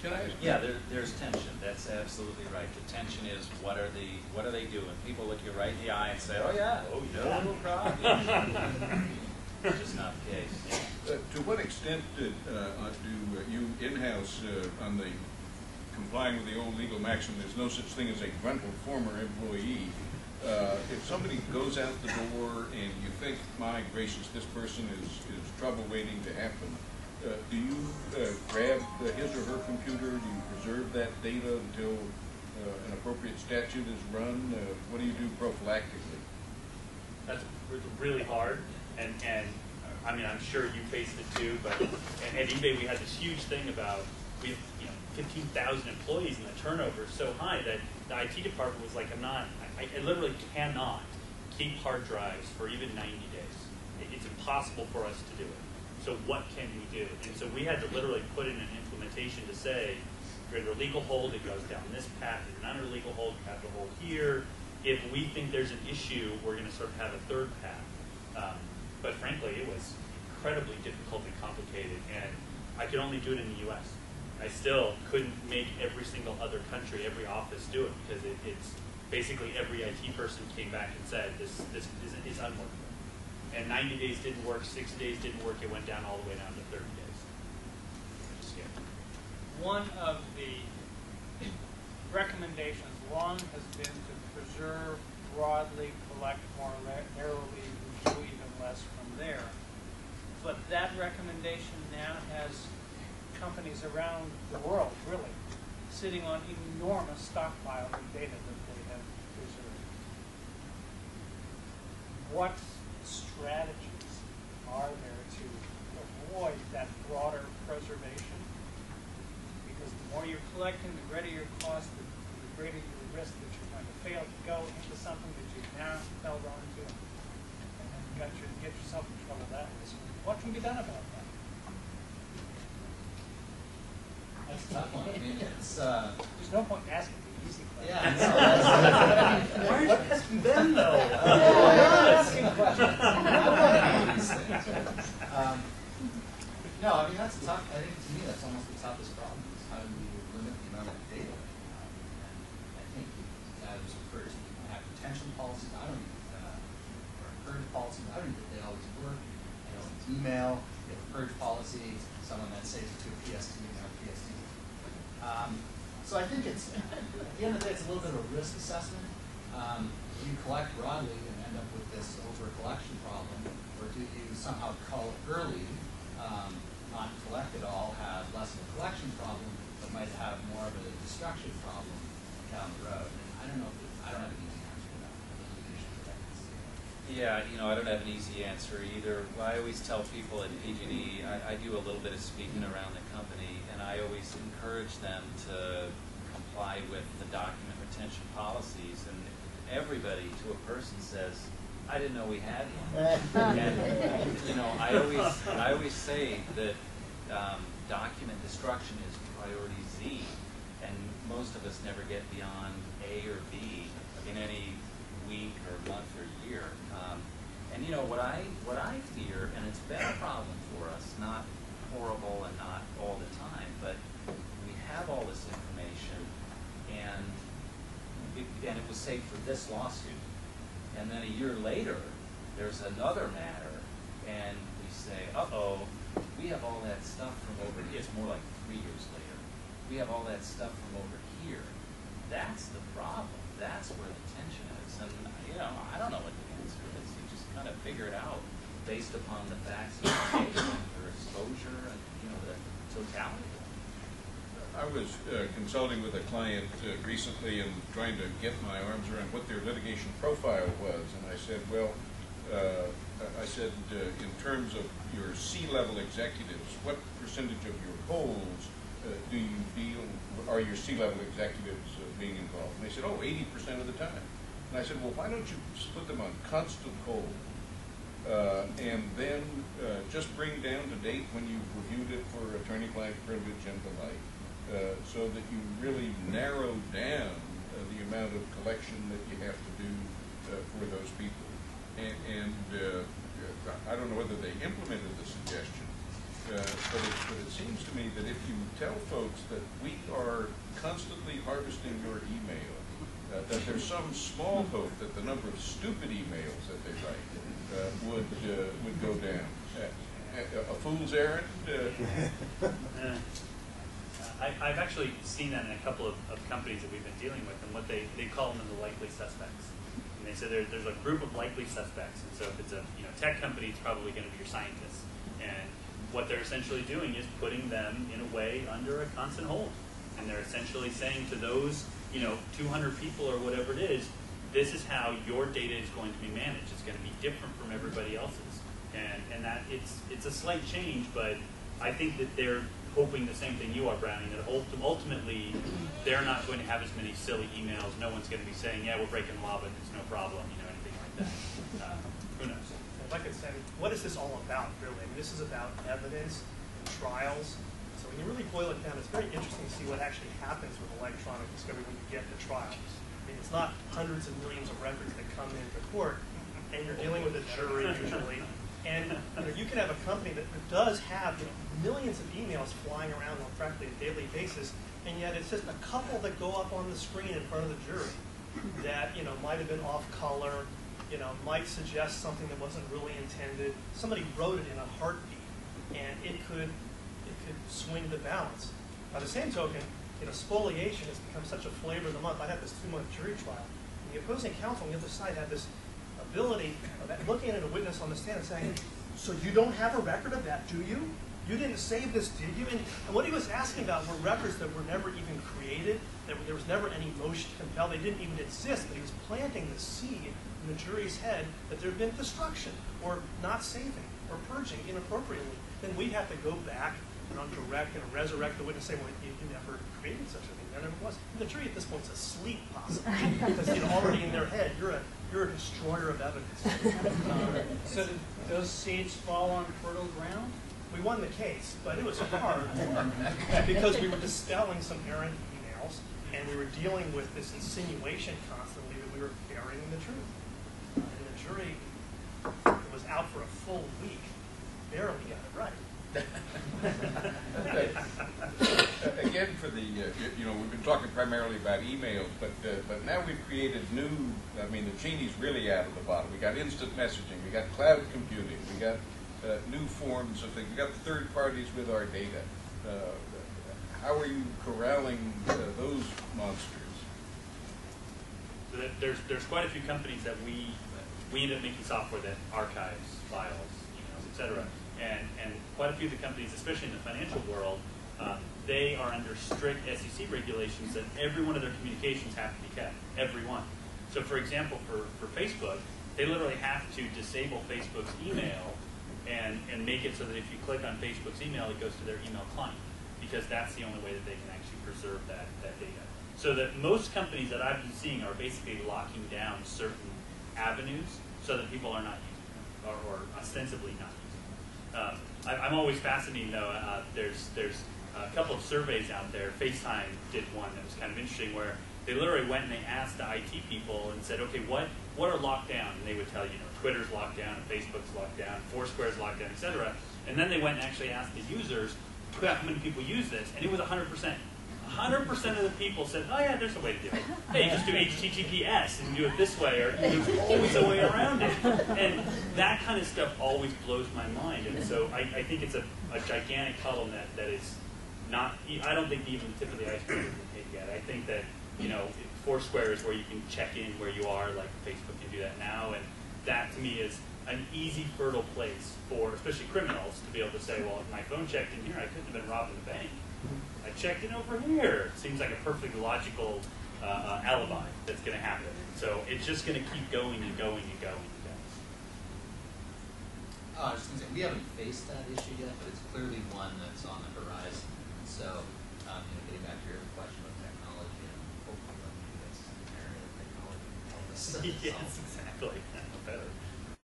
Can I? Yeah, there's tension. That's absolutely right. The tension is what are they doing? People look you right in the eye and say, "Oh yeah, no problem." It's just not the case. To what extent do you in-house on the complying with the old legal maxim, there's no such thing as a gruntled former employee? If somebody goes out the door and you think, my gracious, this person is trouble waiting to happen, do you grab his or her computer? Do you preserve that data until an appropriate statute is run? What do you do prophylactically? That's really hard, and I mean, I'm sure you faced it too. But at eBay, we had this huge thing about we have 15,000 employees, and the turnover is so high that the IT department was like, I literally cannot keep hard drives for even 90 days. It's impossible for us to do it. So what can we do? And so we had to literally put in an implementation to say, if you're under legal hold, it goes down this path. If you're not under legal hold, you have to hold here. If we think there's an issue, we're going to sort of have a third path. But frankly, it was incredibly difficult and complicated, and I could only do it in the U.S. I still couldn't make every single other country, every office do it, because it's basically every IT person came back and said, this is unworkable. And 90 days didn't work, 60 days didn't work, it went down all the way down to 30 days. Yeah. One of the recommendations long has been to preserve broadly, collect more narrowly, review even less from there. But that recommendation now has companies around the world, really, sitting on enormous stockpiles of data that they have preserved. What strategies are there to avoid that broader preservation? Because the more you're collecting, the greater your cost, the greater your risk that you're going to fail to go into something that you've now held on to and get yourself in trouble that way. So what can be done about that? That's a tough one. I mean, it's there's no point in asking the easy question. Yeah, no. Why are you asking them though? Asking questions. No, I mean that's tough. I think to me that's almost the toughest problem. Is how do you limit the amount of data? And I think that was first. You have retention policies. I don't even or purge policies. I don't even think they always work. You know, it's email. You have a purge policy. Someone that saves it to a PST and a PST. So I think it's, at the end of the day, it's a little bit of a risk assessment. Do you collect broadly and end up with this over-collection problem, or do you somehow cull it early, not collect it all, have less of a collection problem, but might have more of a destruction problem down the road? And I don't know if I don't have an easy answer to that. Yeah, I don't have an easy answer either. I always tell people at PG&E, I do a little bit of speaking around the company, and I always encourage them to comply with the document retention policies. And everybody, to a person, says, "I didn't know we had one." And I always say that document destruction is priority Z, and most of us never get beyond A or B in any week or month or year. And what I fear, and it's been a problem for us, not horrible and not all the time, but we have all this information, and it was saved for this lawsuit. And then a year later, there's another matter, and we say, uh-oh, we have all that stuff from over here. It's more like 3 years later. We have all that stuff from over here. That's the problem. That's where the tension is. And, I don't know what the answer is. You just kind of figure it out based upon the facts of the case, your exposure, and, the totality. I was consulting with a client recently and trying to get my arms around what their litigation profile was, and I said, well, in terms of your C-level executives, what percentage of your polls do you feel are your C-level executives being involved? And they said, 80% of the time. And I said, well, why don't you put them on constant hold, and then just bring down to date when you've reviewed it for attorney-client privilege and the like, so that you really narrow down the amount of collection that you have to do for those people. And I don't know whether they implemented the suggestion, But it seems to me that if you tell folks that we are constantly harvesting your email, that there's some small hope that the number of stupid emails that they write would go down. A fool's errand? I've actually seen that in a couple of companies that we've been dealing with, and what they call them the likely suspects. And they say there's a group of likely suspects, and so if it's a tech company, it's probably going to be your scientists. And what they're essentially doing is putting them in a way under a constant hold, and they're essentially saying to those 200 people or whatever it is, this is how your data is going to be managed. It's going to be different from everybody else's, and that it's a slight change, but I think that they're hoping the same thing you are, Browning, that ultimately they're not going to have as many silly emails. No one's going to be saying, yeah, we're breaking the law, but it's no problem, anything like that. Who knows? If I could say, what is this all about, really? I mean, this is about evidence and trials. So when you really boil it down, it's very interesting to see what actually happens with electronic discovery when you get to trials. I mean, it's not hundreds of millions of records that come into court, and you're dealing with a jury usually. And you can have a company that does have millions of emails flying around on practically a daily basis, and yet it's just a couple that go up on the screen in front of the jury that might have been off color, might suggest something that wasn't really intended. Somebody wrote it in a heartbeat, and it could swing the balance. By the same token, spoliation has become such a flavor of the month. I had this 2-month jury trial, and the opposing counsel on the other side had this ability of looking at a witness on the stand and saying, so you don't have a record of that, do you? You didn't save this, did you? And what he was asking about were records that were never even created, that there was never any motion to compel, they didn't even exist, but he was planting the seed in the jury's head that there had been destruction, or not saving, or purging inappropriately. Then we'd have to go back and direct and resurrect the witness and say, well, you never created such a thing, there never was. And the jury at this point is asleep, possibly, because already in their head, you're a destroyer of evidence. So did those seeds fall on fertile ground? We won the case, but it was hard because we were dispelling some errant emails, and we were dealing with this insinuation constantly that we were burying the truth. And the jury was out for a full week, barely got it right. Again, for the we've been talking primarily about emails, but now we've created new. I mean, the genie's really out of the bottle. We got instant messaging, we got cloud computing, we got new forms of things. We got third parties with our data. How are you corralling those monsters? So there's quite a few companies that we end up making software that archives files, emails, etc. And quite a few of the companies, especially in the financial world, they are under strict SEC regulations that every one of their communications have to be kept, every one. So for example, for Facebook, they literally have to disable Facebook's email and make it so that if you click on Facebook's email, it goes to their email client, because that's the only way that they can actually preserve that data. So that most companies that I've been seeing are basically locking down certain avenues so that people are not using them, or ostensibly not using them. I'm always fascinated, though. There's a couple of surveys out there. FaceTime did one that was kind of interesting, where they literally went and they asked the IT people and said, okay, what are locked down? And they would tell you, Twitter's locked down, and Facebook's locked down, Foursquare's locked down, etc. And then they went and actually asked the users how many people use this, and it was 100%. 100% of the people said, oh yeah, there's a way to do it. Hey, just do HTTPS and do it this way, or there's always a way around it. And that kind of stuff always blows my mind. And so I think it's a gigantic problem that is not, I don't think even the tip of the iceberg has been hit yet. I think that, Foursquare is where you can check in where you are, like Facebook can do that now. And that to me is an easy, fertile place for especially criminals to be able to say, well, if my phone checked in here, I couldn't have been robbing the bank. I checked in over here. It seems like a perfectly logical alibi that's going to happen. So it's just going to keep going and going and going and going. I was just going to say, we haven't faced that issue yet, but it's clearly one that's on the horizon. So, getting back to your question about technology, and hopefully maybe that's an area of technology. Yes, exactly. Better.